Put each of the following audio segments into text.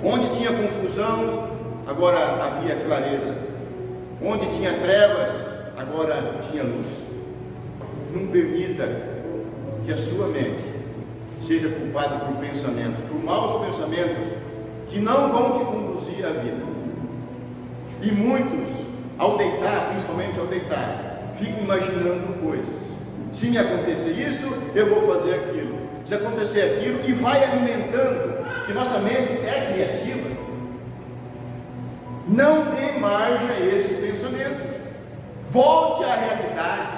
Onde tinha confusão, agora havia clareza. Onde tinha trevas, agora tinha luz. Não permita que a sua mente seja culpada por pensamentos, por maus pensamentos que não vão te conduzir à vida. E muitos, ao deitar, principalmente ao deitar, ficam imaginando coisas. Se me acontecer isso, eu vou fazer aquilo. Se acontecer aquilo, e vai alimentando, que nossa mente é criativa. Não dê margem a esses pensamentos. Volte à realidade.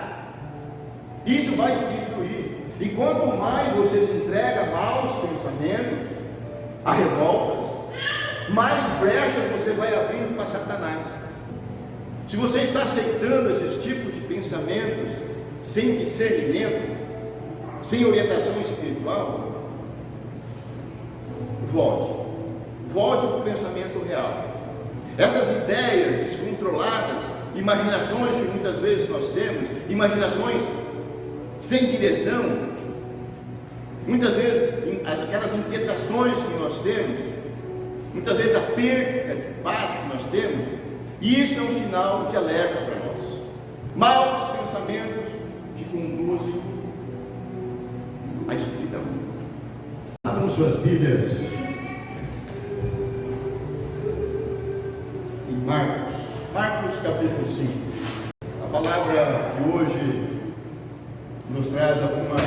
Isso vai te destruir. E quanto mais você se entrega a maus pensamentos, a revoltas, mais brechas você vai abrindo para Satanás. Se você está aceitando esses tipos de pensamentos sem discernimento, sem orientação espiritual, volte para o pensamento real. Essas ideias descontroladas, imaginações que muitas vezes nós temos, imaginações sem direção, muitas vezes aquelas inquietações que nós temos, muitas vezes a perda de paz que nós temos, e isso é um sinal de alerta para nós. Maus pensamentos que conduzem à escuridão. Abram suas Bíblias em Marcos capítulo 5. A palavra de hoje nos traz algumas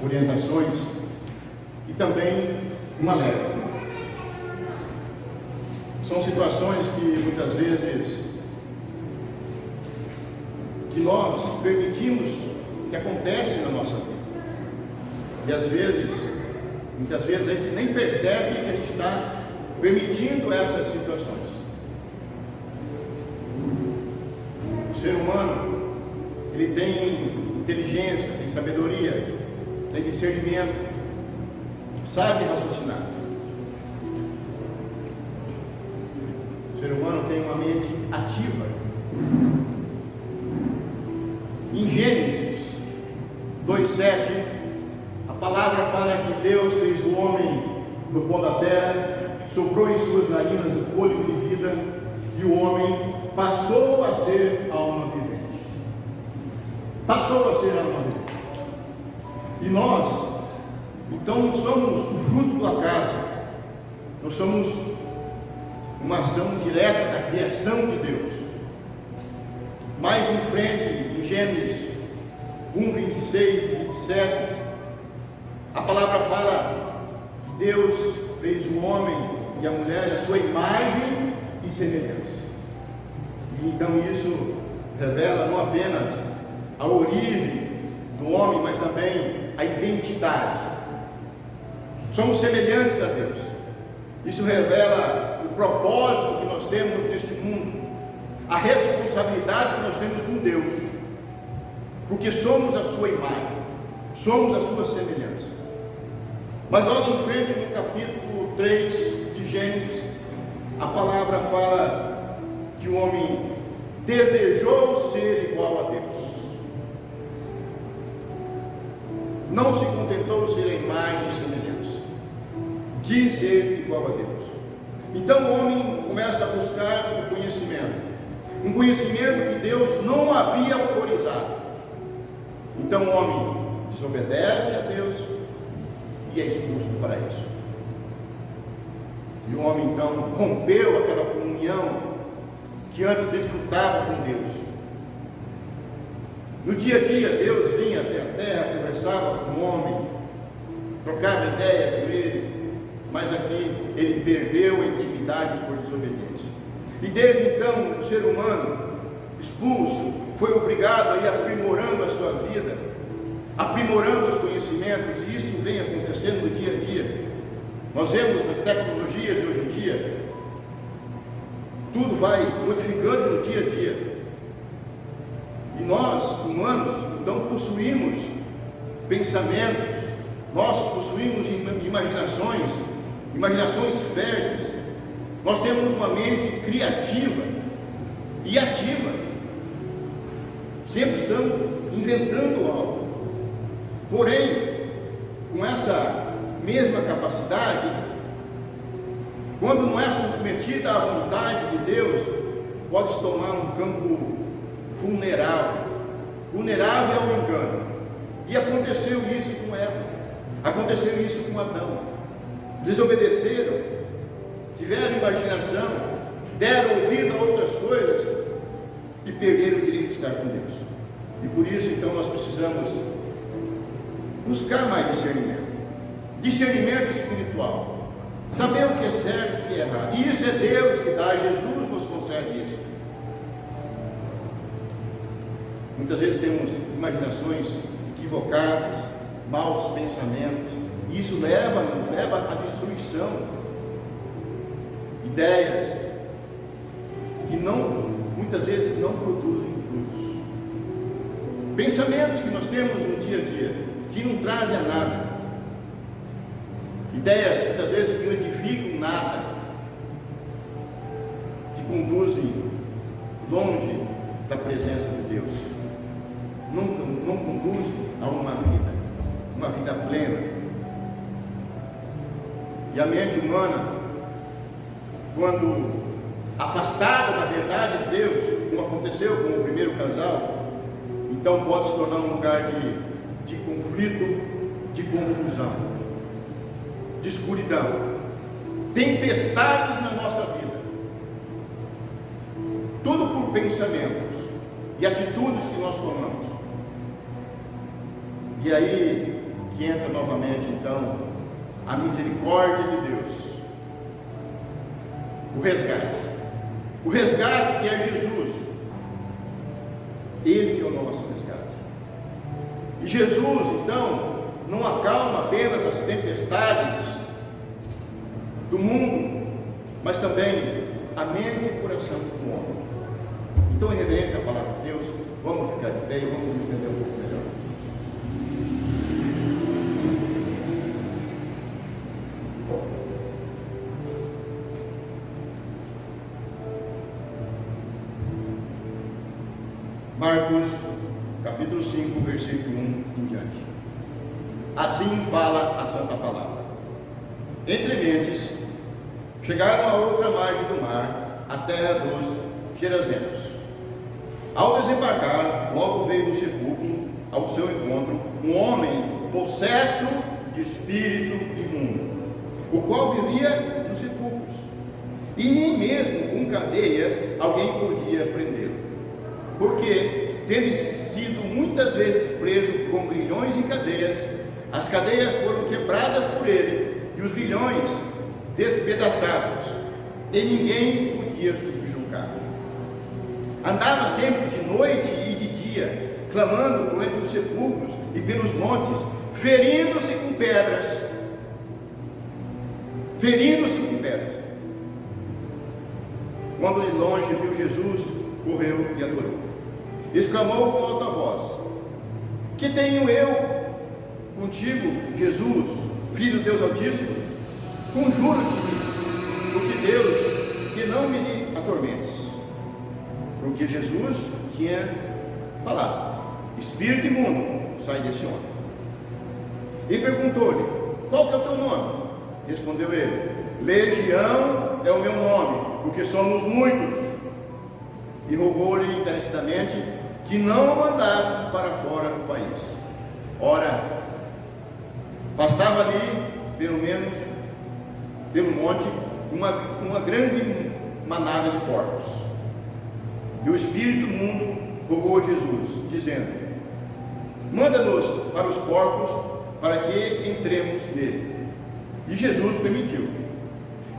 orientações e também um alerta. São situações que muitas vezes que nós permitimos que acontecem na nossa vida. E às vezes, muitas vezes a gente nem percebe que a gente está permitindo essas situações. O ser humano, ele tem inteligência, tem sabedoria, tem discernimento, sabe raciocinar. O ser humano tem uma mente ativa. Em Gênesis 2:7, a palavra fala que Deus fez o homem do pó da terra, soprou em suas narinas o fôlego de vida, e o homem passou a ser alma vivente. Passou a ser alma vivente. E nós, então, não somos o fruto do acaso. Nós somos uma ação direta da criação de Deus. Mais em frente, em Gênesis 1:26 e 27, a palavra fala que Deus fez o homem e a mulher a sua imagem e semelhança. E então isso revela não apenas a origem do homem, mas também a identidade. Somos semelhantes a Deus. Isso revela o propósito que nós temos neste mundo, a responsabilidade que nós temos com Deus, porque somos a sua imagem, somos a sua semelhança. Mas logo em frente, no capítulo 3 de Gênesis, a palavra fala que o homem desejou ser igual a Deus. Não se contentou de ser a imagem e semelhança, quis ser igual a Deus. Então o homem começa a buscar um conhecimento que Deus não havia autorizado. Então o homem desobedece a Deus e é expulso do paraíso. E o homem então rompeu aquela comunhão que antes desfrutava com Deus. No dia a dia, Deus vinha até a terra, conversava com o homem, trocava ideia com ele, mas aqui ele perdeu a intimidade por desobediência. E desde então, o ser humano expulso foi obrigado a ir aprimorando a sua vida, aprimorando os conhecimentos, e isso vem acontecendo no dia a dia. Nós vemos nas tecnologias de hoje em dia, tudo vai modificando no dia a dia. E nós, humanos, então possuímos pensamentos, nós possuímos imaginações férteis, nós temos uma mente criativa e ativa, sempre estamos inventando algo. Porém, com essa mesma capacidade, quando não é submetida à vontade de Deus, pode se tornar um campo vulnerável ao engano. E aconteceu isso com Eva, aconteceu isso com Adão. Desobedeceram, tiveram imaginação, deram ouvido a outras coisas e perderam o direito de estar com Deus. E por isso então nós precisamos buscar mais discernimento espiritual, saber o que é certo e o que é errado. E isso é Deus que dá, Jesus nos concede isso. Muitas vezes temos imaginações equivocadas, maus pensamentos, e isso nos leva à destruição. Ideias que muitas vezes não produzem frutos. Pensamentos que nós temos no dia a dia, que não trazem a nada. Ideias muitas vezes que não edificam nada, que conduzem longe da presença de Deus. Não conduzem a uma vida plena. E a mente humana, quando afastada da verdade de Deus, como aconteceu com o primeiro casal, então pode se tornar um lugar de conflito, de confusão, de escuridão, tempestades na nossa vida, tudo por pensamentos e atitudes que nós tomamos. E aí que entra novamente então a misericórdia de Deus, o resgate que é Jesus, Ele que é o nosso resgate. E Jesus então não acalma apenas as tempestades do mundo, mas também a mente e o coração do homem. Então, em reverência à palavra de Deus, vamos ficar de pé e vamos entender um pouco melhor. Marcos, capítulo 5, versículo 1 em diante. Assim fala a santa palavra. Entre mentes, chegaram a outra margem do mar, a terra dos Gerazenos. Ao desembarcar, logo veio do sepulcro ao seu encontro um homem possesso de espírito imundo, o qual vivia nos sepulcros, e nem mesmo com cadeias alguém podia prendê-lo, porque, tendo sido muitas vezes preso com grilhões e cadeias, as cadeias foram quebradas por ele e os grilhões despedaçados, e ninguém podia subjugar. Andava sempre de noite e de dia, clamando por entre os sepulcros e pelos montes, ferindo-se com pedras. Quando de longe viu Jesus, correu e adorou. Exclamou com alta voz: que tenho eu contigo, Jesus, Filho de Deus Altíssimo? Conjuro-te, porque Deus, que não me atormentes. Porque Jesus tinha falado: espírito imundo, sai desse homem. E perguntou-lhe: qual que é o teu nome? Respondeu ele: Legião é o meu nome, porque somos muitos. E rogou-lhe encarecidamente que não o mandasse para fora do país. Ora, pastava ali, pelo menos, pelo monte, uma grande manada de porcos. E o espírito imundo rogou a Jesus, dizendo: manda-nos para os porcos, para que entremos nele. E Jesus permitiu.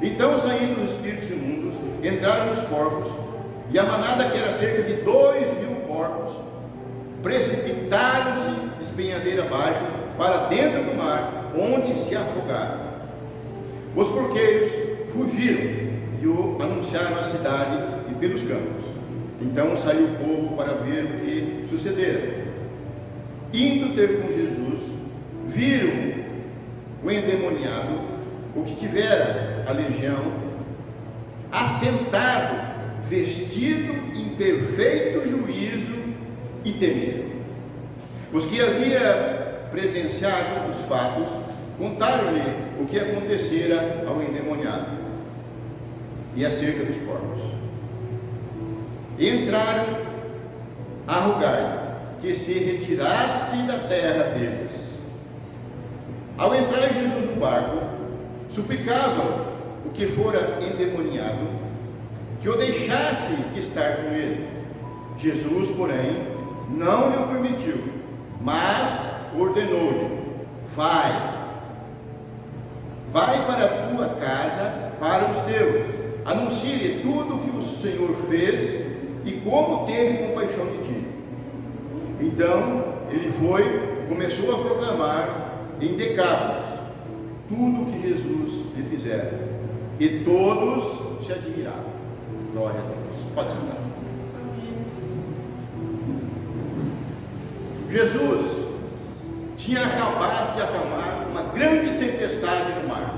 Então, saindo os espíritos imundos, entraram nos porcos, e a manada, que era cerca de 2.000 porcos, precipitaram-se despenhadeira abaixo para dentro do mar, onde se afogaram. Os porqueiros fugiram e o anunciaram à cidade e pelos campos. Então saiu o povo para ver o que sucedera. Indo ter com Jesus, viram o endemoniado, o que tivera a legião, assentado, vestido em perfeito juízo, e temeram. Os que havia presenciado os fatos contaram-lhe o que acontecera ao endemoniado e a cerca dos porcos. E entraram a rogar que se retirasse da terra deles. Ao entrar Jesus no barco, suplicavam o que fora endemoniado que o deixasse estar com ele. Jesus, porém, não lhe permitiu, mas ordenou-lhe: vai para a tua casa, para os teus, anuncie tudo o que o Senhor fez e como teve compaixão de ti. Então ele começou a proclamar em Decápolis tudo o que Jesus lhe fizera, e todos se admiravam. Glória a Deus. Pode sentar. Jesus tinha acabado de acalmar uma grande tempestade no mar,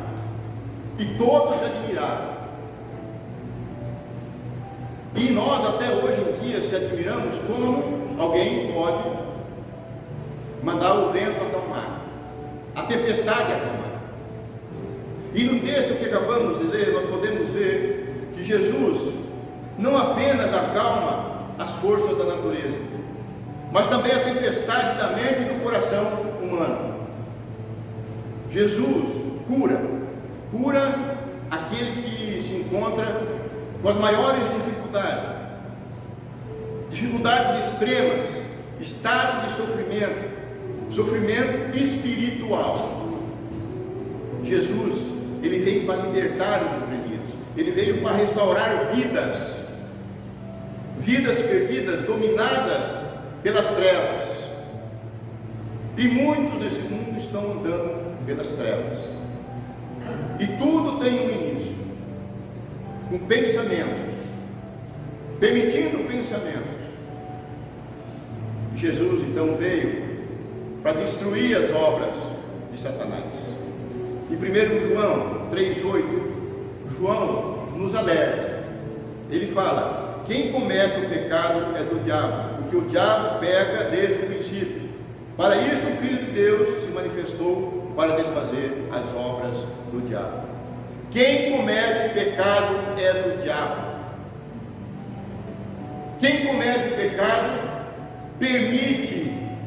e todos se admiraram. E nós até hoje em dia se admiramos como alguém pode mandar o vento acalmar, a tempestade acalmar. E no texto que acabamos de ler, nós podemos ver que Jesus não apenas acalma as forças da natureza, mas também a tempestade da mente e do coração humano. Jesus cura aquele que se encontra com as maiores dificuldades extremas, estado de sofrimento espiritual. Jesus, ele veio para libertar os oprimidos, ele veio para restaurar vidas perdidas, dominadas pelas trevas. E muitos desse mundo estão andando pelas trevas. E tudo tem um início, com pensamentos, permitindo pensamentos. Jesus então veio para destruir as obras de Satanás. Em 1 João 3,8, João nos alerta. Ele fala: quem comete o pecado é do diabo, porque o diabo peca desde o princípio. Para isso o Filho de Deus se manifestou, para desfazer as obras do diabo. Quem comete pecado é do diabo. Quem comete pecado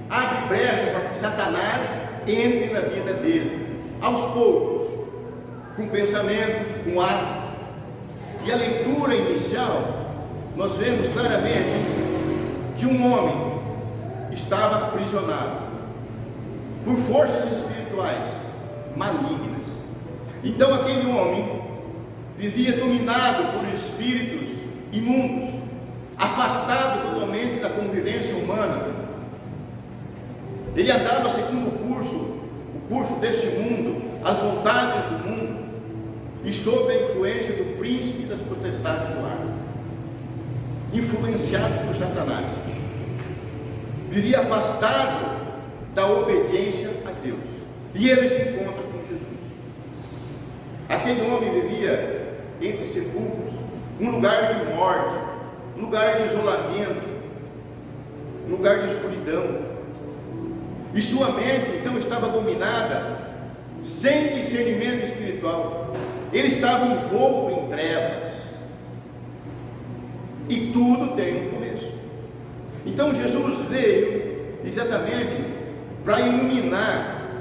abre brecha para que Satanás entre na vida dele, aos poucos, com pensamentos, com atos. E a leitura inicial, nós vemos claramente que um homem estava aprisionado por forças espirituais malignas. Então aquele homem vivia dominado por espíritos imundos, afastado totalmente da convivência humana. Ele andava segundo o curso deste mundo, as vontades do mundo, e sob a influência do príncipe das potestades do ar, influenciado por Satanás. Vivia afastado da obediência a Deus, e ele se encontra com Jesus. Aquele homem vivia entre sepulcros, um lugar de morte, um lugar de isolamento, um lugar de escuridão, e sua mente então estava dominada, sem discernimento espiritual. Ele estava envolto em trevas, e tudo tem um começo. Então Jesus veio exatamente para iluminar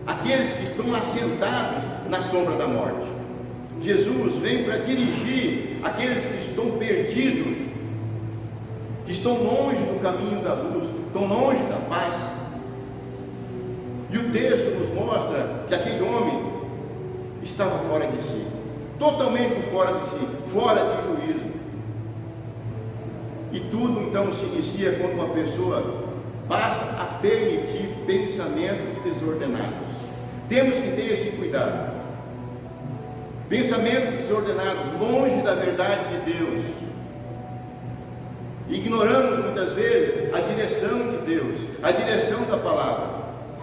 aqueles que estão assentados na sombra da morte. Jesus vem para dirigir aqueles que estão perdidos, que estão longe do caminho da luz, estão longe da paz. E o texto nos mostra que aquele homem estava fora de si, totalmente fora de si, fora de juízo. E tudo então se inicia quando uma pessoa passa a permitir pensamentos desordenados. Temos que ter esse cuidado. Pensamentos desordenados, longe da verdade de Deus. Ignoramos muitas vezes a direção de Deus, a direção da palavra.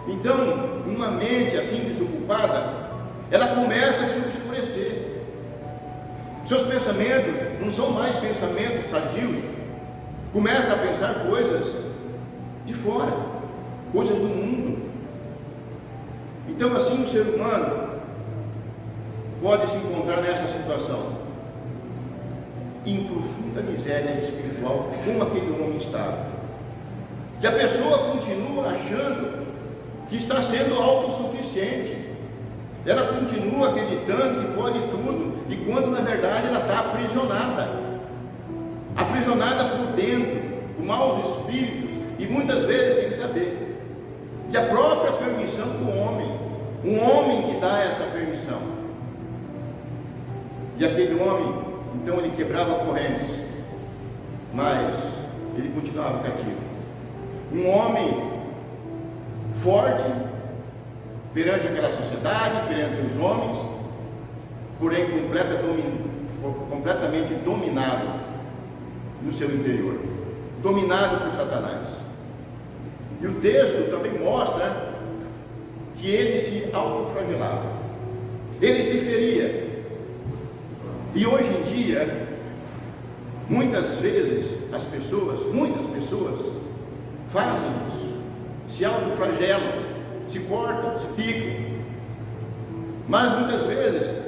Então, uma mente assim desocupada, ela começa a se obscurecer. Seus pensamentos não são mais pensamentos sadios. Começa a pensar coisas de fora, coisas do mundo. Então assim o ser humano pode se encontrar nessa situação. em profunda miséria espiritual, como aquele homem estava. E a pessoa continua achando que está sendo autossuficiente. Ela continua acreditando que pode tudo, e quando na verdade ela está aprisionada por dentro, por maus espíritos, e muitas vezes sem saber. E a própria permissão do homem, um homem que dá essa permissão. E aquele homem, então ele quebrava correntes, mas ele continuava cativo. Um homem forte perante aquela sociedade, perante os homens, porém completamente dominado no seu interior, dominado por Satanás. E o texto também mostra que ele se autoflagelava, ele se feria. E hoje em dia, muitas vezes muitas pessoas fazem isso, se autoflagelam, se cortam, se picam, mas muitas vezes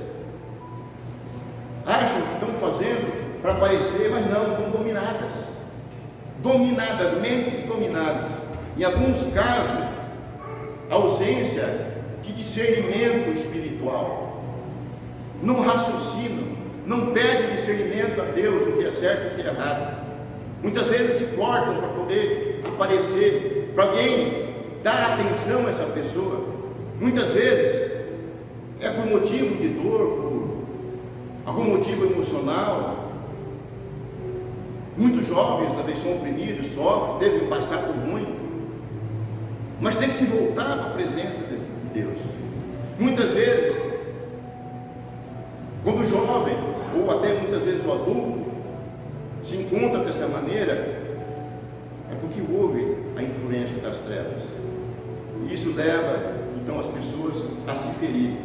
acham que estão fazendo para parecer, mas não, estão dominadas, mentes dominadas. Em alguns casos, ausência de discernimento espiritual, não raciocinam, não pedem discernimento a Deus do que é certo e do que é errado. Muitas vezes se cortam para poder aparecer, para alguém dar atenção a essa pessoa. Muitas vezes é por motivo de dor, por algum motivo emocional. Muitos jovens talvez são oprimidos, sofrem, devem passar por muito, mas tem que se voltar para a presença de Deus. Muitas vezes, quando o jovem, ou até muitas vezes o adulto, se encontra dessa maneira, é porque houve a influência das trevas. E isso leva, então, as pessoas a se ferirem.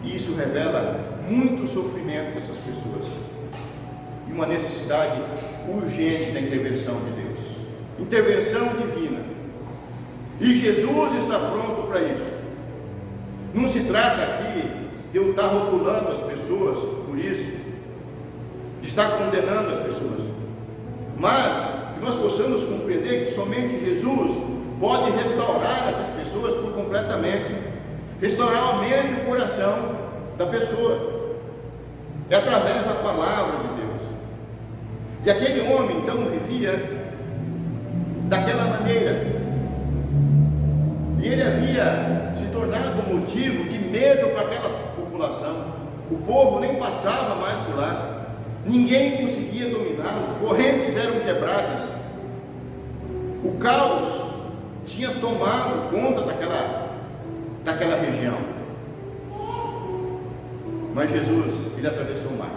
E isso revela muito sofrimento dessas pessoas. E uma necessidade urgente da intervenção de Deus. Intervenção divina. E Jesus está pronto para isso. Não se trata aqui de eu estar rotulando as pessoas por isso, de estar condenando as pessoas, mas que nós possamos compreender que somente Jesus pode restaurar essas pessoas por completamente, restaurar a mente e o coração da pessoa, é através da palavra de Deus. E aquele homem então vivia daquela maneira, e ele havia se tornado motivo de medo para aquela população. O povo nem passava mais por lá, ninguém conseguia dominá-lo, correntes eram quebradas, o caos tinha tomado conta daquela região. Mas Jesus, ele atravessou o mar.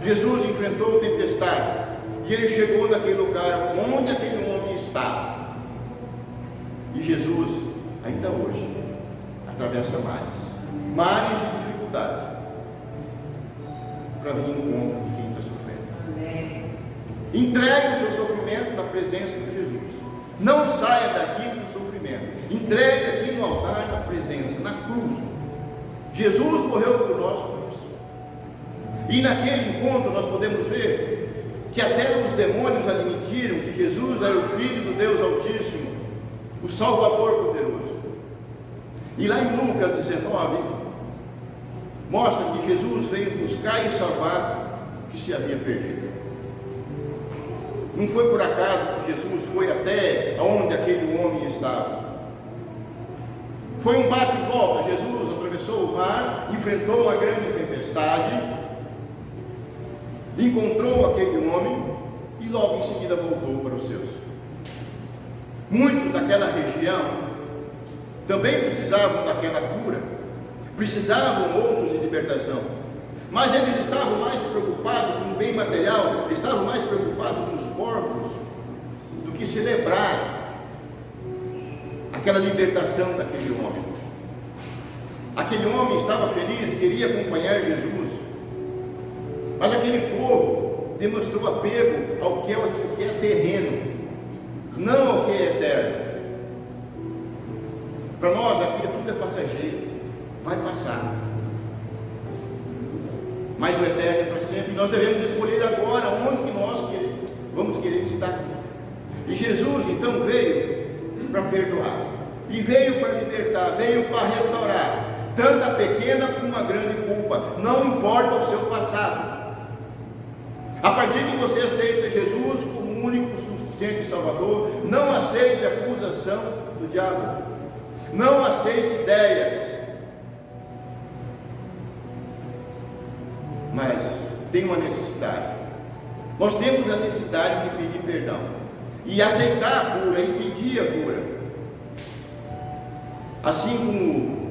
Jesus enfrentou a tempestade e ele chegou naquele lugar onde aquele homem estava. E Jesus, ainda hoje, atravessa mares de dificuldade, para vir em encontro de quem está sofrendo. Amém. Entregue o seu sofrimento na presença de Jesus. Não saia daqui com o sofrimento. Entregue aqui no altar, na presença, na cruz. Jesus morreu por nós por isso. E naquele encontro nós podemos ver que até os demônios admitiram que Jesus era o Filho do Deus Altíssimo, o Salvador poderoso. E lá em Lucas 19, mostra que Jesus veio buscar e salvar o que se havia perdido. Não foi por acaso que Jesus foi até onde aquele homem estava. Foi um bate e volta. Jesus atravessou o mar, enfrentou uma grande tempestade, encontrou aquele homem e logo em seguida voltou para os seus. Muitos daquela região também precisavam daquela cura, precisavam outros de libertação, mas eles estavam mais preocupados com o bem material, estavam mais preocupados com os porcos do que celebrar aquela libertação daquele homem. Aquele homem estava feliz, queria acompanhar Jesus, mas aquele povo demonstrou apego ao que é terreno, não ao que é eterno. Para nós aqui tudo é passageiro, vai passar. mas o eterno é para sempre. E nós devemos escolher agora onde que nós vamos querer estar. E Jesus então veio para perdoar, e veio para libertar, veio para restaurar, tanto a pequena como a grande culpa, não importa o seu passado. A partir que você aceita Jesus como único, suficiente Salvador, não aceite a acusação do diabo, não aceite ideias, mas tem uma necessidade. Nós temos a necessidade de pedir perdão e aceitar a cura e pedir a cura. Assim como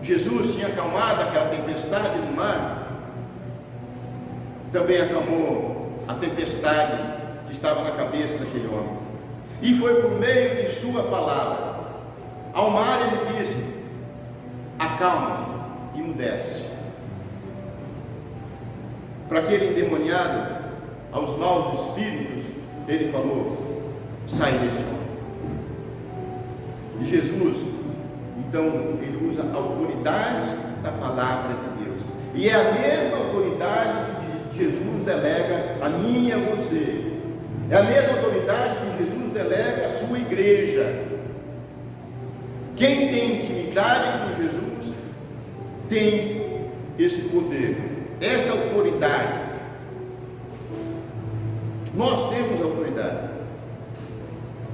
Jesus tinha acalmado aquela tempestade no mar, também acalmou a tempestade que estava na cabeça daquele homem. E foi por meio de sua palavra. Ao mar ele disse: acalma-te e emudece. Para aquele endemoniado, aos maus espíritos, ele falou: sai deste homem. E Jesus, então, ele usa a autoridade da palavra de Deus. E é a mesma autoridade que Jesus delega a mim e a você. É a mesma autoridade que Jesus delega à sua igreja. Quem tem intimidade com Jesus tem esse poder, essa autoridade. Nós temos autoridade.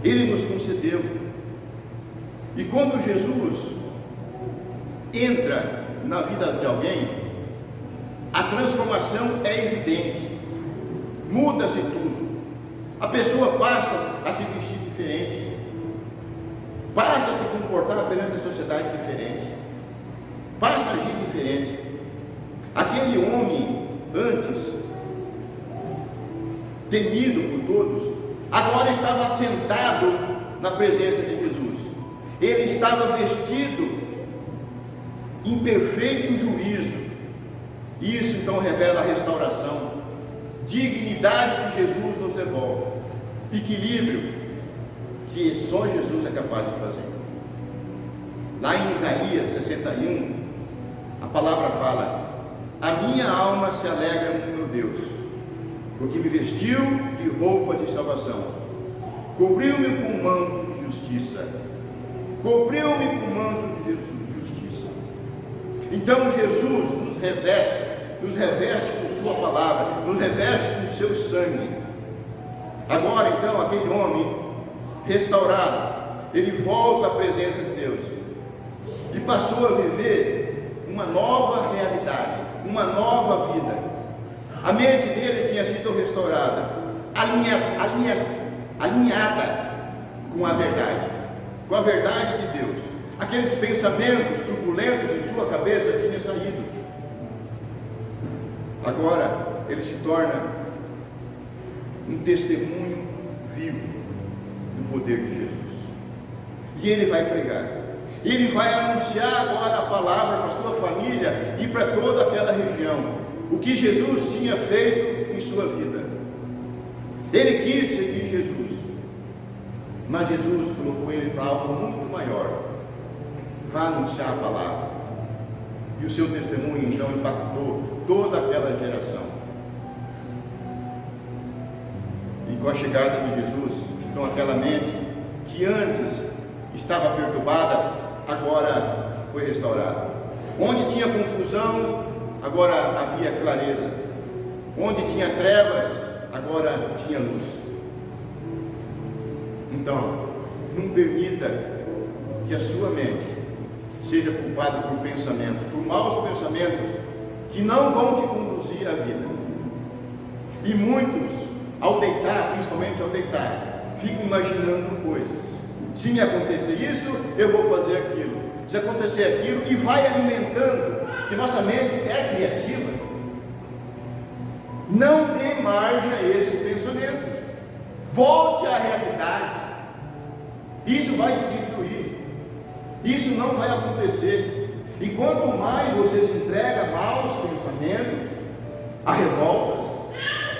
Ele nos concedeu. E quando Jesus entra na vida de alguém, a transformação é evidente. Muda-se tudo. A pessoa passa a se vestir diferente, passa a se comportar perante a sociedade diferente, passa a agir diferente. Aquele homem antes temido por todos, agora estava sentado na presença de Jesus. Ele estava vestido em perfeito juízo. Isso então revela a restauração, dignidade que Jesus nos devolve, equilíbrio que só Jesus é capaz de fazer. Lá em Isaías 61, a palavra fala: a minha alma se alegra no meu Deus, porque me vestiu de roupa de salvação, cobriu-me com manto de justiça, cobriu-me com manto de justiça. Então Jesus nos reveste com sua palavra, nos reveste com seu sangue. Agora então aquele homem restaurado, ele volta à presença de Deus e passou a viver uma nova realidade, uma nova vida. A mente dele tinha sido restaurada, alinhada com a verdade de Deus. Aqueles pensamentos turbulentos em sua cabeça tinham saído. Agora ele se torna um testemunho vivo do poder de Jesus. E ele vai pregar. Ele vai anunciar agora a palavra para sua família e para toda aquela região. O que Jesus tinha feito em sua vida. Ele quis seguir Jesus, mas Jesus colocou ele para algo muito maior. Vai anunciar a palavra. E o seu testemunho então impactou toda aquela geração. E com a chegada de Jesus, então aquela mente que antes estava perturbada, agora foi restaurada. Onde tinha confusão, agora havia clareza. Onde tinha trevas, agora tinha luz. Então, não permita que a sua mente seja culpada por pensamentos, por maus pensamentos que não vão te conduzir à vida. E muitos, ao deitar, principalmente ao deitar, ficam imaginando coisas. Se me acontecer isso, eu vou fazer aquilo. Se acontecer aquilo, e vai alimentando, que nossa mente é criativa. Não dê margem a esses pensamentos. Volte à realidade. Isso vai te destruir. Isso não vai acontecer. E quanto mais você se entrega a maus pensamentos, a revoltas,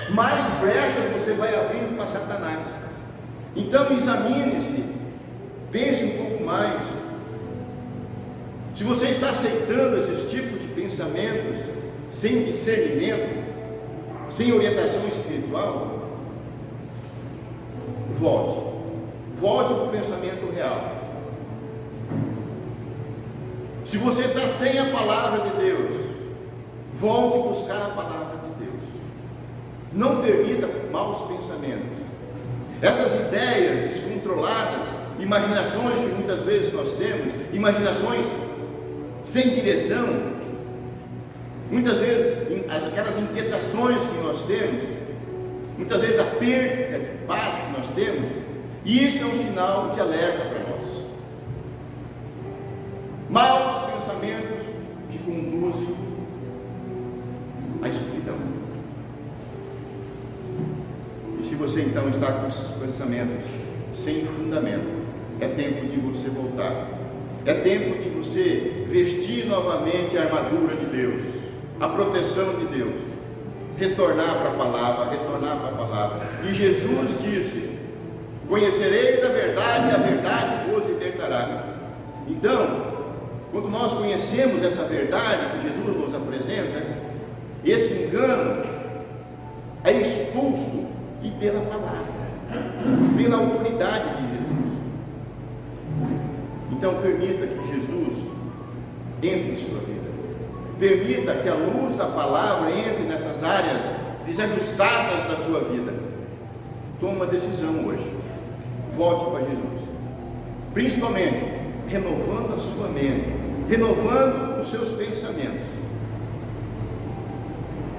mais brechas você vai abrindo para Satanás. Então examine-se, pense um pouco mais. Se você está aceitando esses tipos de pensamentos, sem discernimento, sem orientação espiritual, volte para o pensamento real. Se você está sem a palavra de Deus, volte a buscar a palavra de Deus. Não permita maus pensamentos. Essas ideias descontroladas, imaginações que muitas vezes nós temos, imaginações sem direção, muitas vezes aquelas inquietações que nós temos, muitas vezes a perda de paz que nós temos, e isso é um sinal de alerta para nós. Maus pensamentos que conduzem à escuridão. E se você então está com esses pensamentos sem fundamento, é tempo de você voltar. É tempo de você vestir novamente a armadura de Deus, a proteção de Deus, retornar para a palavra. E Jesus disse: conhecereis a verdade, e a verdade vos libertará. Então, quando nós conhecemos essa verdade que Jesus nos apresenta, esse engano é expulso, e pela palavra, pela autoridade de Jesus. Então permita que Jesus entre em sua vida. Permita que a luz da palavra entre nessas áreas desajustadas da sua vida. Tome uma decisão hoje. Volte para Jesus. Principalmente renovando a sua mente, renovando os seus pensamentos.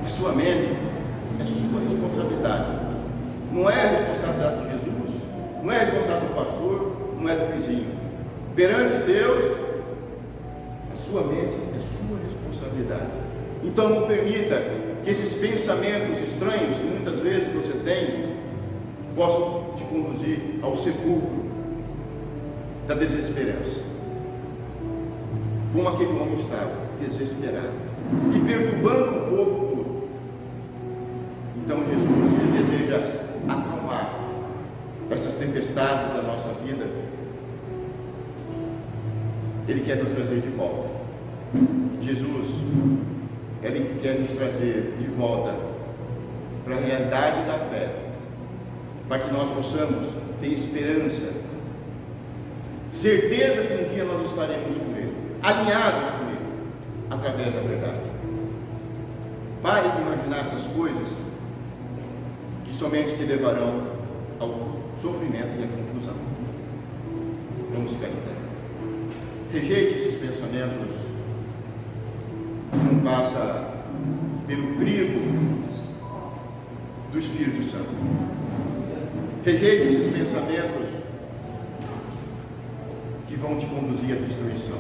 A sua mente é sua responsabilidade. Não é a responsabilidade de Jesus, não é a responsabilidade do pastor, não é do vizinho. Perante Deus, a sua mente é sua responsabilidade. Então não permita que esses pensamentos estranhos que muitas vezes você tem possam te conduzir ao sepulcro da desesperança, como aquele homem estava, desesperado e perturbando o povo todo. Então Jesus deseja acalmar essas tempestades da nossa vida. Ele quer nos trazer de volta. Jesus, Ele quer nos trazer de volta para a realidade da fé, para que nós possamos ter esperança, certeza que um dia nós estaremos com Ele, alinhados com Ele, através da verdade. Pare de imaginar essas coisas que somente te levarão ao sofrimento e à confusão. Vamos ficar de pé. Rejeite esses pensamentos que não passa pelo crivo do Espírito Santo. Rejeite esses pensamentos que vão te conduzir à destruição.